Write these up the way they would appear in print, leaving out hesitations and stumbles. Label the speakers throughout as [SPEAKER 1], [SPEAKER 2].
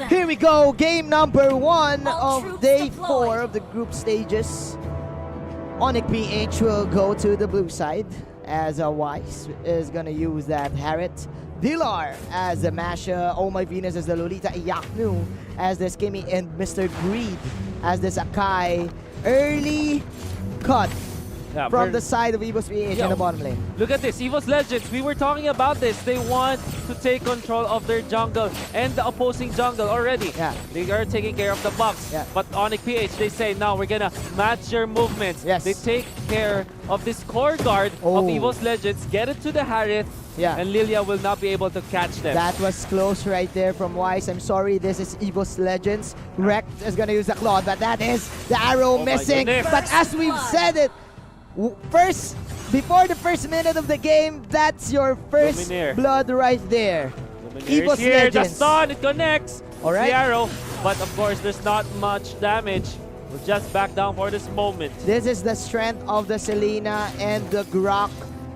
[SPEAKER 1] Here we go, game number 1
[SPEAKER 2] All
[SPEAKER 1] of
[SPEAKER 2] troops
[SPEAKER 1] day
[SPEAKER 2] deployed.
[SPEAKER 1] 4 of the group stages. ONIC PH will go to the blue side as Wise is gonna use that Harriet. Dilar as the Masha, Oh My Venus as the Lolita, Yaknu as the Skimmy, and Mr. Greed as the Sakai. Early cut from the side of EVOS PH in the bottom lane.
[SPEAKER 3] Look at this, EVOS Legends. We were talking about this. They want to take control of their jungle and the opposing jungle already.
[SPEAKER 1] Yeah.
[SPEAKER 3] They are taking care of the buffs.
[SPEAKER 1] Yeah.
[SPEAKER 3] But ONIC PH, they say, now we're gonna match your movements.
[SPEAKER 1] Yes.
[SPEAKER 3] They take care of this core guard of EVOS Legends, get it to the Harriet, and Lilia will not be able to catch them.
[SPEAKER 1] That was close right there from Wise. I'm sorry, this is EVOS Legends. Rekt is gonna use the Claude, but that is the arrow missing. But as we've said it, before the first minute of the game, that's your first blood right there. EVOS
[SPEAKER 3] here,
[SPEAKER 1] Legends.
[SPEAKER 3] the stun, it connects.
[SPEAKER 1] All right.
[SPEAKER 3] The arrow, but of course there's not much damage. We'll just back down for this moment.
[SPEAKER 1] This is the strength of the Selena and the Grok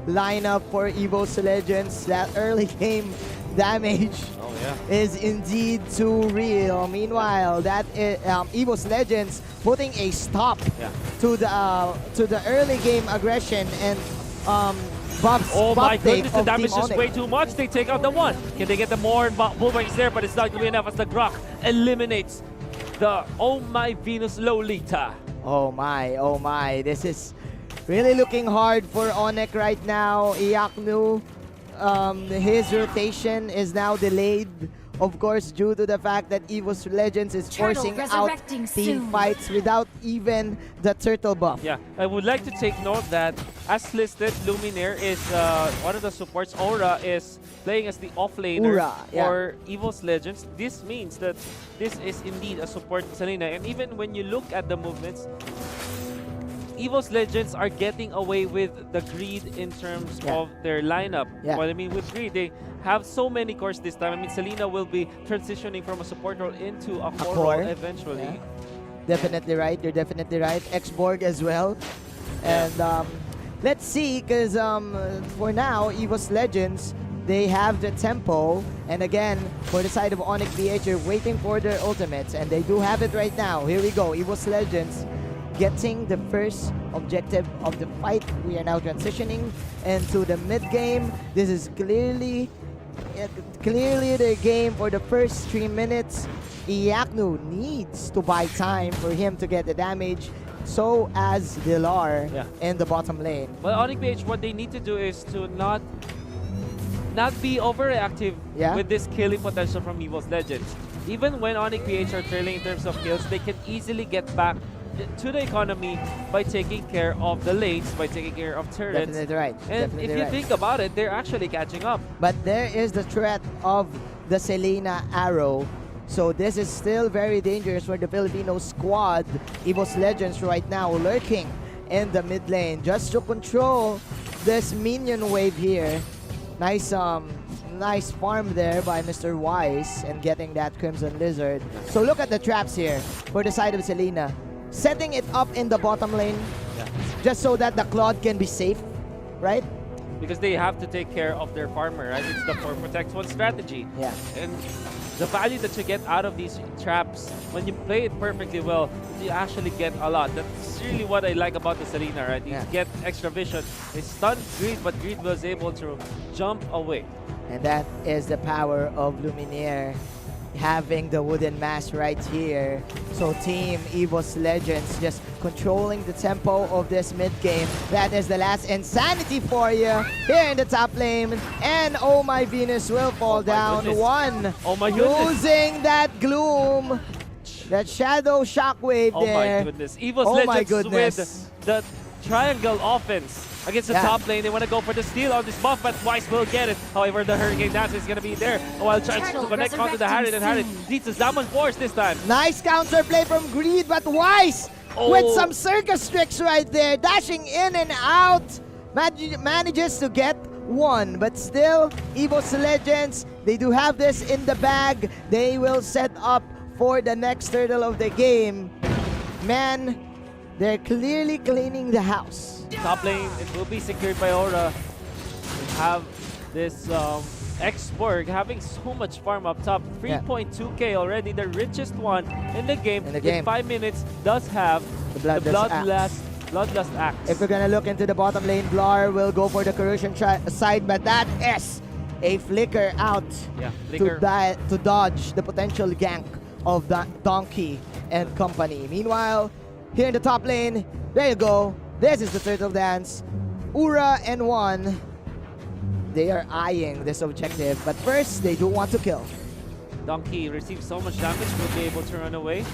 [SPEAKER 1] lineup for EVOS Legends. That early game damage is indeed too real. Meanwhile, that is, EVOS Legends putting a stop to the early game aggression and buffs.
[SPEAKER 3] Oh my goodness, the
[SPEAKER 1] of
[SPEAKER 3] damage
[SPEAKER 1] Team
[SPEAKER 3] is
[SPEAKER 1] ONIC.
[SPEAKER 3] way too much. They take out the one. Can they get the more boomerangs there? But it's not going to be enough as the Grok eliminates the Oh My Venus Lolita.
[SPEAKER 1] Oh my. This is really looking hard for ONIC right now. Yaknu, his rotation is now delayed. Of course, due to the fact that EVOS Legends is forcing out team fights without even the turtle buff.
[SPEAKER 3] Yeah, I would like to take note that, as listed, Luminaire is one of the supports. Aura is playing as the offlaner for EVOS Legends. This means that this is indeed a support Selena. And even when you look at the movements, EVOS Legends are getting away with the Greed in terms of their lineup. Well, I mean, with Greed, they have so many cores this time. I mean, Selena will be transitioning from a support role into a core role eventually.
[SPEAKER 1] Definitely right. You're definitely right. X-Borg as well. And let's see, because for now, EVOS Legends, they have the tempo. And again, for the side of ONIC PH, you're waiting for their ultimates. And they do have it right now. Here we go. EVOS Legends getting the first objective of the fight. We are now transitioning into the mid game. This is clearly the game for the first 3 minutes. Yaknu needs to buy time for him to get the damage. So as Dilar in the bottom lane.
[SPEAKER 3] Well, ONIC PH, what they need to do is to not be overreactive with this killing potential from EVOS Legends. Even when ONIC PH are trailing in terms of kills, they can easily get back to the economy by taking care of the lanes, by taking care of turrets.
[SPEAKER 1] Definitely right.
[SPEAKER 3] And if you think about it, they're actually catching up.
[SPEAKER 1] But there is the threat of the Selena arrow. So this is still very dangerous for the Filipino squad. EVOS Legends right now lurking in the mid lane just to control this minion wave here. Nice nice farm there by Mr. Wise and getting that Crimson Lizard. So look at the traps here for the side of Selena. Setting it up in the bottom lane just so that the Claude can be safe, right?
[SPEAKER 3] Because they have to take care of their farmer, right? It's the for protect one strategy.
[SPEAKER 1] Yeah.
[SPEAKER 3] And the value that you get out of these traps, when you play it perfectly well, you actually get a lot. That's really what I like about the Selena, right? You get extra vision. They stunned Greed, but Greed was able to jump away.
[SPEAKER 1] And that is the power of Luminaire having the wooden mask right here. So Team EVOS Legends just controlling the tempo of this mid game. That is the last insanity for you here in the top lane. And Oh My Venus will fall down. One.
[SPEAKER 3] Oh my goodness.
[SPEAKER 1] Losing that gloom. That shadow shockwave there.
[SPEAKER 3] Oh my goodness. EVOS Legends with the triangle offense against the top lane. They want to go for the steal on this buff, but Wise will get it. However, the Hurricane Dance is going to be there while trying to connect onto the Harriet, and Harriet needs a Diamond Force this time.
[SPEAKER 1] Nice counter play from Greed, but Wise with some circus tricks right there, dashing in and out, manages to get one. But still, EVOS Legends, they do have this in the bag. They will set up for the next turtle of the game. Man, they're clearly cleaning the house.
[SPEAKER 3] Top lane, it will be secured by Aura. We have this Xborg having so much farm up top. 3.2k already, the richest one in the game. In 5 minutes, does have the Bloodlust Axe.
[SPEAKER 1] If we're gonna look into the bottom lane, Blar will go for the corrosion side, but that is a flicker out to dodge the potential gank of the Donkey and company. Meanwhile, here in the top lane, there you go. This is the turtle dance. Ura and One, they are eyeing this objective, but first they do want to kill.
[SPEAKER 3] Donkey receives so much damage, will be able to run away.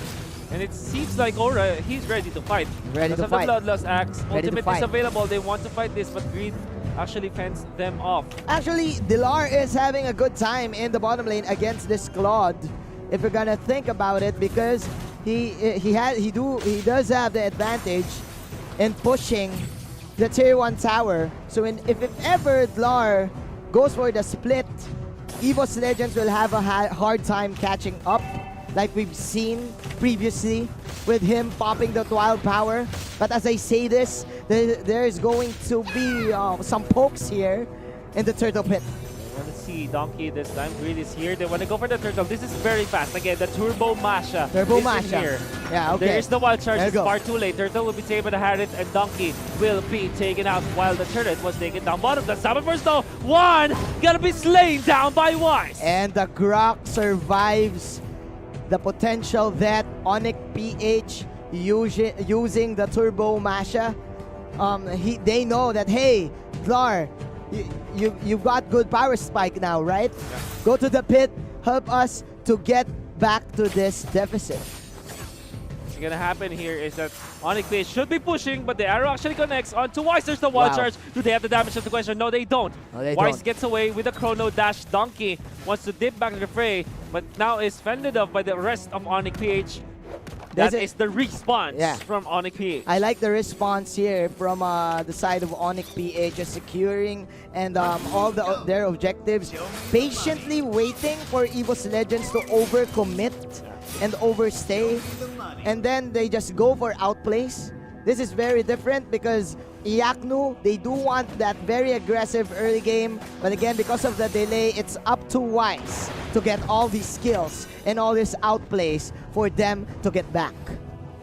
[SPEAKER 3] And it seems like Aura, he's ready to fight.
[SPEAKER 1] Ready to fight.
[SPEAKER 3] The Bloodlust Axe.
[SPEAKER 1] Ultimate
[SPEAKER 3] is available. They want to fight this, but Greed actually fends them off.
[SPEAKER 1] Actually, Dilar is having a good time in the bottom lane against this Claude, if you're gonna think about it, because he does have the advantage in pushing the tier 1 tower. So if ever Dilar goes for the split, EVOS Legends will have a hard time catching up, like we've seen previously with him popping the wild power. But as I say this, there is going to be some pokes here in the turtle pit.
[SPEAKER 3] I want to see Donkey this time. Greed is here. They want to go for the turtle. This is very fast. Again, the Turbo Masha.
[SPEAKER 1] Turbo Masha.
[SPEAKER 3] Here.
[SPEAKER 1] Yeah, okay.
[SPEAKER 3] There is the wild charge. It's far too late. Turtle will be taken by the Harriet, and Donkey will be taken out while the turret was taken down bottom. The Sabbath first though. One gonna be slain down by Wise.
[SPEAKER 1] And the Grok survives the potential that ONIC PH using the Turbo Masha. They know that, hey, Blar, you've got good power spike now, right?
[SPEAKER 3] Yeah.
[SPEAKER 1] Go to the pit, help us to get back to this deficit.
[SPEAKER 3] What's gonna happen here is that ONIC PH should be pushing, but the arrow actually connects onto Wise. There's the wild charge. Do they have the damage? Of the question? No, they don't. Wise gets away with the chrono dash. Donkey wants to dip back to the fray, but now is fended off by the rest of ONIC PH. That is the response from ONIC PH.
[SPEAKER 1] I like the response here from the side of ONIC PH, just securing and all their objectives, patiently waiting for EVOS Legends to overcommit and overstay, and then they just go for outplays. This is very different because Iaknu, they do want that very aggressive early game, but again, because of the delay, it's up to Wise to get all these skills and all these outplays for them to get back.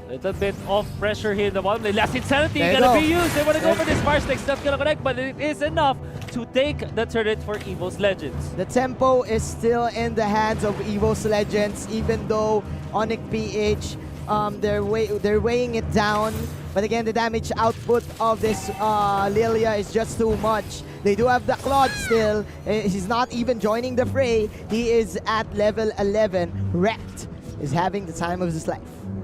[SPEAKER 3] Little bit of pressure here in the bottom lane. Last Insanity gonna be used. They want to go for this Fire Stick. That's gonna connect, but it is enough to take the turret for EVOS Legends.
[SPEAKER 1] The tempo is still in the hands of EVOS Legends, even though ONIC PH, they're weighing it down. But again, the damage output of this Lilia is just too much. They do have the Claude still. He's not even joining the fray. He is at level 11. Wrecked is having the time of his life.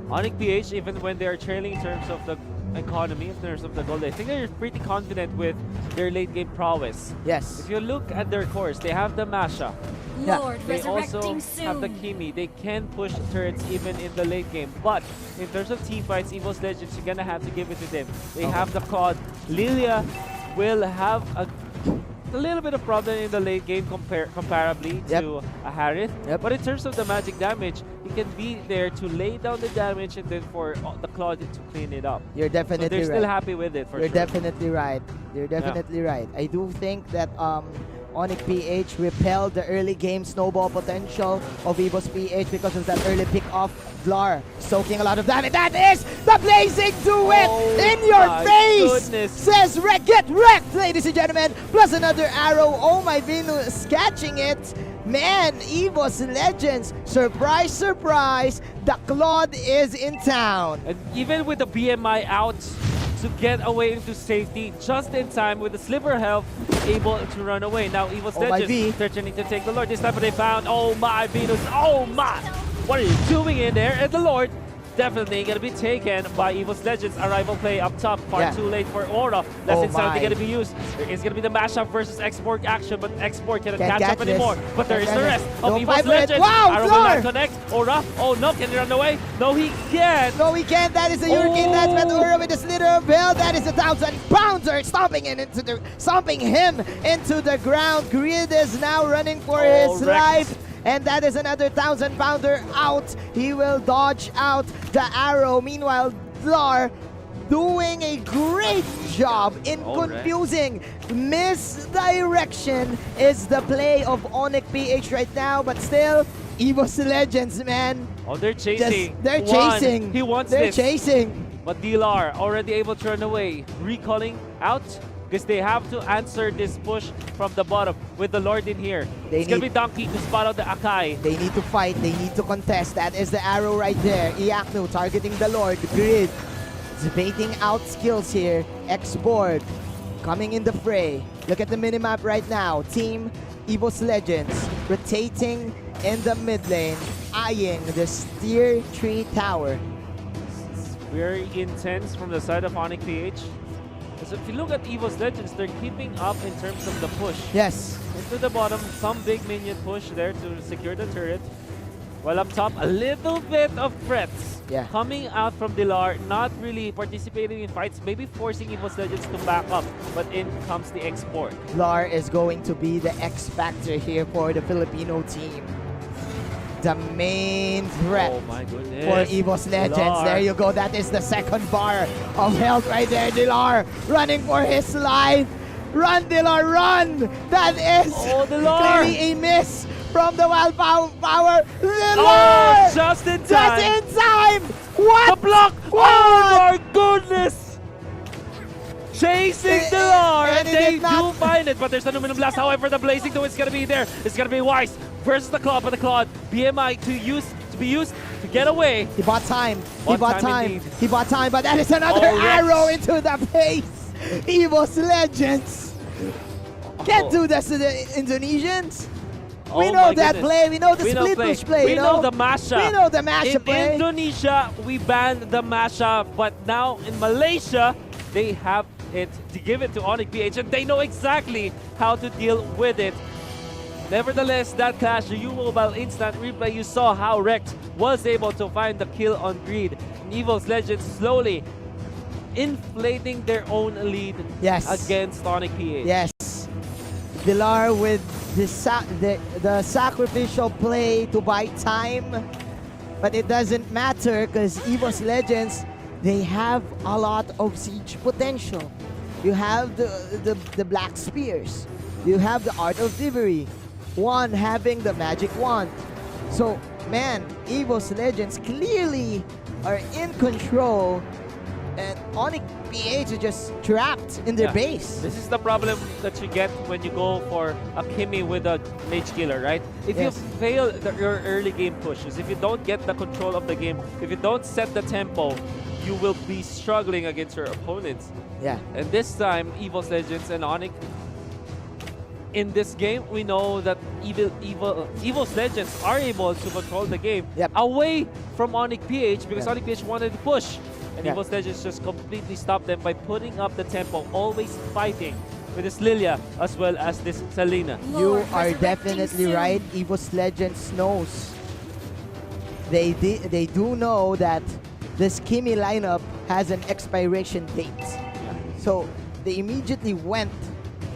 [SPEAKER 3] ONIC PH, even when they are trailing in terms of the economy, in terms of the gold, I think they're pretty confident with their late game prowess.
[SPEAKER 1] Yes.
[SPEAKER 3] If you look at their cores, they have the Masha.
[SPEAKER 2] Lord,
[SPEAKER 3] they also
[SPEAKER 2] soon.
[SPEAKER 3] have the Kimi. They can push turrets even in the late game. But in terms of team fights, EVOS Legends, you're gonna have to give it to them. They have the Claude. Lilia will have a little bit of problem in the late game comparably to a Harith. But in terms of the magic damage, he can be there to lay down the damage and then for the Claude to clean it up.
[SPEAKER 1] You're definitely
[SPEAKER 3] they're still happy with it for
[SPEAKER 1] You're
[SPEAKER 3] sure.
[SPEAKER 1] definitely right. You're definitely right. I do think that ONIC PH repelled the early game snowball potential of EVOS PH because of that early pick off. Blar soaking a lot of damage. That is the blazing duet in your face!
[SPEAKER 3] Goodness.
[SPEAKER 1] Says get wrecked, ladies and gentlemen. Plus another arrow. Oh my Venus, catching it. Man, EVOS Legends, surprise, surprise, the Claude is in town.
[SPEAKER 3] And even with the BMI out, to get away into safety just in time with the sliver health, able to run away. Now EVOS Legends threatening to take the Lord. This time they found, oh my Venus, oh my! What are you doing in there? And the Lord definitely gonna be taken by EVOS Legends. Arrival play up top, far too late for Aura. Last Insanity gonna be used. There is gonna be the mashup versus Xborg action, but Xborg cannot catch up anymore. But there is the rest of EVOS Legends.
[SPEAKER 1] Wow,
[SPEAKER 3] Arrow will not connect. Aura, oh no, can he run away? No, he can't.
[SPEAKER 1] No, he can't. That is a hurricane match, but Aura with a slither of hell. That is a 1,000-pounder, stomping him into the ground. Greed is now running for his life. And that is another 1,000-pounder out. He will dodge out the arrow. Meanwhile, Blar doing a great job in confusing. Misdirection is the play of ONIC PH right now, but still, EVOS Legends, man.
[SPEAKER 3] Oh, they're chasing.
[SPEAKER 1] They're chasing.
[SPEAKER 3] He wants
[SPEAKER 1] They're
[SPEAKER 3] this.
[SPEAKER 1] chasing.
[SPEAKER 3] But DLR already able to run away. Recalling out because they have to answer this push from the bottom with the Lord in here. It's going to be Donkey to spot out the Akai.
[SPEAKER 1] They need to fight. They need to contest. That is the arrow right there. Iaknu targeting the Lord. Grid. Debating out skills here. X-Borg coming in the fray. Look at the minimap right now. Team EVOS Legends rotating in the mid lane, eyeing the Tier 3 tower.
[SPEAKER 3] It's very intense from the side of ONIC PH. So if you look at EVOS Legends, they're keeping up in terms of the push.
[SPEAKER 1] Yes.
[SPEAKER 3] Into the bottom, some big minion push there to secure the turret. While up top, a little bit of threats coming out from Dilar, not really participating in fights, maybe forcing EVOS Legends to back up, but in comes the X-Borg.
[SPEAKER 1] Lar is going to be the X factor here for the Filipino team. The main threat for EVOS Legends.
[SPEAKER 3] Dilar.
[SPEAKER 1] There you go. That is the second bar of health right there. Dilar running for his life. Run, Dilar, run! That is clearly a miss from the wild power. Dilar!
[SPEAKER 3] Oh, just in time!
[SPEAKER 1] Just in time! What?
[SPEAKER 3] The block!
[SPEAKER 1] What?
[SPEAKER 3] Oh my goodness! Chasing Dilar, and they do find it, but there's an aluminum blast. However, the blazing though is gonna be there. It's gonna be Wise versus the Claw, but the Claw BMI to be used to get away.
[SPEAKER 1] He bought time.
[SPEAKER 3] He bought time.
[SPEAKER 1] He bought time, but that is another arrow into the face. EVOS Legends can't do this to the Indonesians. We know that play. We know the split push play.
[SPEAKER 3] We know the mashup.
[SPEAKER 1] We know the mashup play.
[SPEAKER 3] In Indonesia, we banned the mashup, but now in Malaysia, they have it to give it to ONIC PH, and they know exactly how to deal with it. Nevertheless, that clash, the U-Mobile instant replay, you saw how Rex was able to find the kill on Greed. And EVOS Legends slowly inflating their own lead against ONIC PH.
[SPEAKER 1] Yes. Dilar with the sacrificial play to buy time, but it doesn't matter because EVOS Legends, they have a lot of siege potential. You have the Black Spears. You have the Art of Thievery. One having the Magic Wand. So, man, EVOS Legends clearly are in control, and ONIC PH is just trapped in their base.
[SPEAKER 3] This is the problem that you get when you go for a Kimi with a Mage Killer, right? If you fail your early game pushes, if you don't get the control of the game, if you don't set the tempo, you will be struggling against your opponents.
[SPEAKER 1] Yeah.
[SPEAKER 3] And this time, EVOS Legends and ONIC, in this game, we know that EVOS Legends are able to control the game away from ONIC PH because ONIC PH wanted to push. And EVOS Legends just completely stopped them by putting up the tempo, always fighting with this Lilia as well as this Selena.
[SPEAKER 1] You are definitely right. EVOS Legends knows. They do know that this Kimi lineup has an expiration date. So they immediately went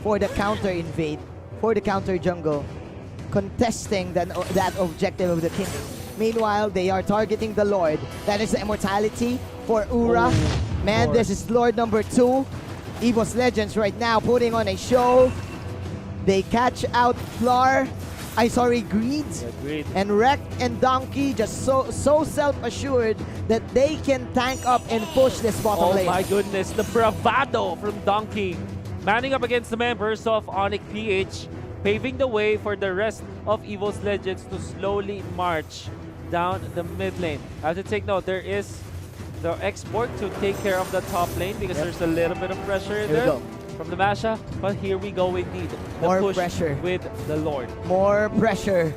[SPEAKER 1] for the counter invade, for the counter jungle, contesting that objective of the Kimi. Meanwhile, they are targeting the Lord. That is the immortality for Ura. Man, this is Lord number 2. EVOS Legends right now putting on a show. They catch out Greed. And Wreck and Donkey just so self-assured that they can tank up and push this bottom lane.
[SPEAKER 3] Oh my goodness, the bravado from Donkey. Manning up against the members of ONIC PH, paving the way for the rest of EVOS Legends to slowly march down the mid lane. I have to take note, there is the X-Borg to take care of the top lane because there's a little bit of pressure in there from the mashup. But here we go indeed.
[SPEAKER 1] More
[SPEAKER 3] push
[SPEAKER 1] pressure
[SPEAKER 3] with the Lord.
[SPEAKER 1] More pressure.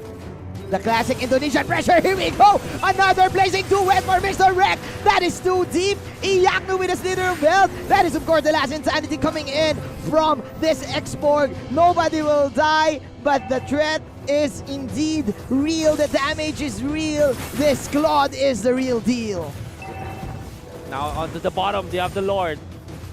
[SPEAKER 1] The classic Indonesian pressure. Here we go. Another blazing duet for Mr. Wreck. That is too deep. Iaknu with a slither of health. That is, of course, the last insanity coming in from this X-Borg. Nobody will die, but the threat is indeed real. The damage is real. This Claude is the real deal.
[SPEAKER 3] Now onto the bottom, they have the Lord.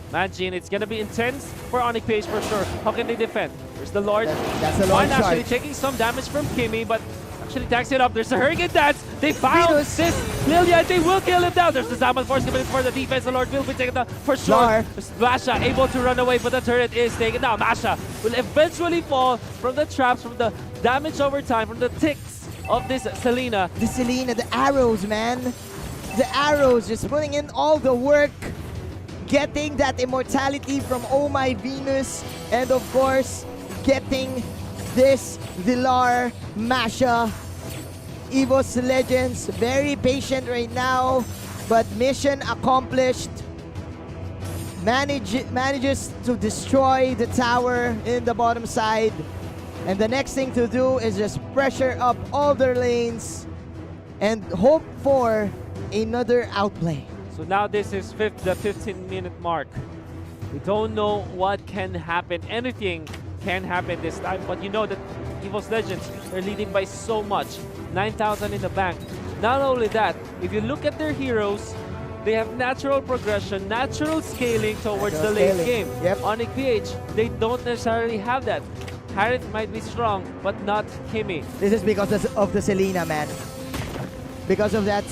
[SPEAKER 3] Imagine, it's gonna be intense for ONIC PH for sure. How can they defend? There's the Lord.
[SPEAKER 1] That's the Lord
[SPEAKER 3] actually taking some damage from Kimi, but actually tags it up. There's a Hurricane Dance. They found
[SPEAKER 1] Venus.
[SPEAKER 3] this Lilia. They will kill him down. There's the Zaman Force coming in for the defense. The Lord will be taken down for sure. Masha able to run away, but the turret is taken down. Masha will eventually fall from the traps, from the damage over time, from the ticks of this Selena.
[SPEAKER 1] The Selena, the arrows, man. The arrows, just putting in all the work. Getting that immortality from Oh My Venus. And of course, getting this Villar, Masha. EVOS Legends, very patient right now, but mission accomplished. Manages to destroy the tower in the bottom side. And the next thing to do is just pressure up all their lanes and hope for another outplay.
[SPEAKER 3] So now this is the 15-minute mark. We don't know what can happen. Anything can happen this time, but you know that EVOS Legends are leading by so much. 9,000 in the bank. Not only that, if you look at their heroes, they have natural progression, natural scaling towards the late game.
[SPEAKER 1] Yep.
[SPEAKER 3] ONIC PH, they don't necessarily have that. Harith might be strong, but not Kimi.
[SPEAKER 1] This is because of the Selena, man. Because of that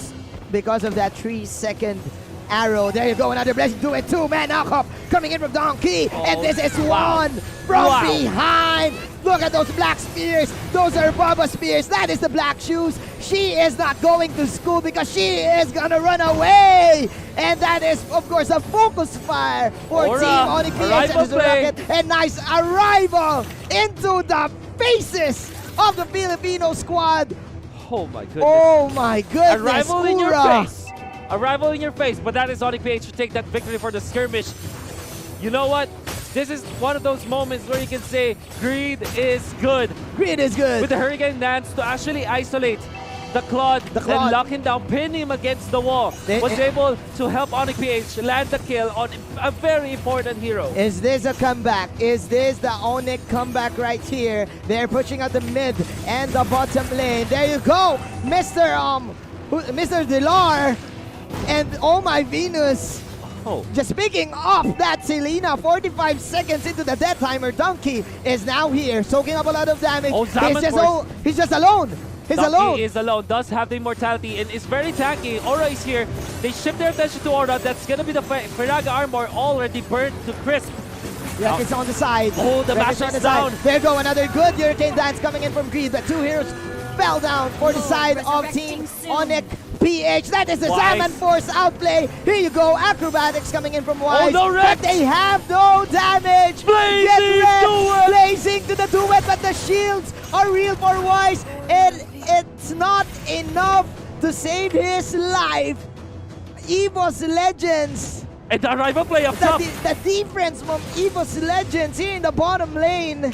[SPEAKER 1] 3-second arrow. There you go, another blessing. Do it, 2-man knockup coming in from Donkey. And this is one from behind. Look at those black spears. Those are Bubba spears. That is the black shoes. She is not going to school because she is gonna run away. And that is, of course, a focus fire for Team ONIC PH. And nice arrival into the faces of the Filipino squad.
[SPEAKER 3] Oh my goodness.
[SPEAKER 1] Oh my goodness.
[SPEAKER 3] Arrival in your face. Arrival in your face. But that is ONIC PH to take that victory for the skirmish. You know what? This is one of those moments where you can say greed is good.
[SPEAKER 1] Greed is good.
[SPEAKER 3] With the Hurricane Dance to actually isolate the Claude and lock him down, pin him against the wall. Was able to help ONIC PH land the kill on a very important hero.
[SPEAKER 1] Is this a comeback? Is this the ONIC comeback right here? They're pushing out the mid and the bottom lane. There you go, Mr. Dilar and Oh My Venus. Just picking up that Selena, 45 seconds into the death timer. Donkey is now here, soaking up a lot of damage. He's just alone.
[SPEAKER 3] Donkey is alone, does have the immortality, and is very tanky. Aura is here. They shift their attention to Aura. That's gonna be the Firaga armor already burnt to crisp.
[SPEAKER 1] Wreck is on the side.
[SPEAKER 3] Oh, the Mash is down.
[SPEAKER 1] There go another good Hurricane Dance coming in from Greed. The two heroes fell down for the side of Team ONIC PH. That is the Zaman Force outplay. Here you go, acrobatics coming in from Wise.
[SPEAKER 3] Oh, no,
[SPEAKER 1] but they have no damage. Blazing to the duet, but the shields are real for Wise. And it's not enough to save his life. EVOS Legends.
[SPEAKER 3] And the rival play up top.
[SPEAKER 1] The defense from EVOS Legends here in the bottom lane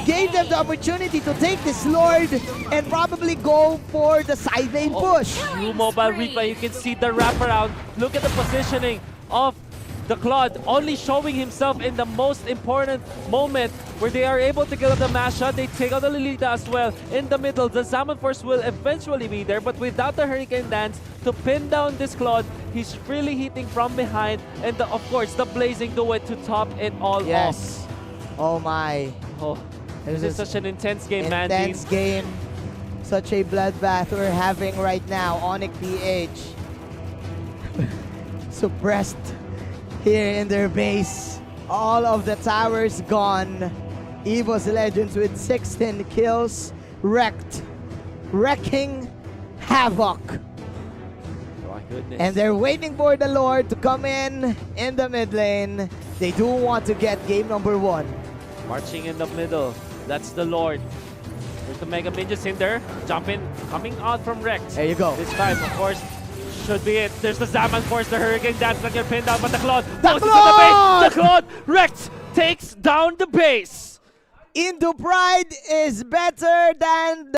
[SPEAKER 1] gave them the opportunity to take this Lord and probably go for the side lane push.
[SPEAKER 3] True mobile replay, you can see the wraparound. Look at the positioning of the Claude, only showing himself in the most important moment where they are able to kill the Masha. They take out the Lilita as well. In the middle, the Zaman Force will eventually be there, but without the Hurricane Dance to pin down this Claude, he's really hitting from behind. And of course, the Blazing Duet to top it all off.
[SPEAKER 1] Oh my.
[SPEAKER 3] This is such an intense game, man.
[SPEAKER 1] Intense game. Such a bloodbath we're having right now. ONIC PH suppressed here in their base. All of the towers gone. EVOS Legends with 16 kills. Wrecking havoc.
[SPEAKER 3] My goodness.
[SPEAKER 1] And they're waiting for the Lord to come in the mid lane. They do want to get game number 1.
[SPEAKER 3] Marching in the middle. That's the Lord. There's the Mega Ninjas in there. Jumping, coming out from Rex.
[SPEAKER 1] There you go.
[SPEAKER 3] This time, of course, should be it. There's the Zaman Force, the Hurricane Dance that get pinned down, but the Claude goes into the base. The Claude, Rex takes down the base.
[SPEAKER 1] Indo Pride is better than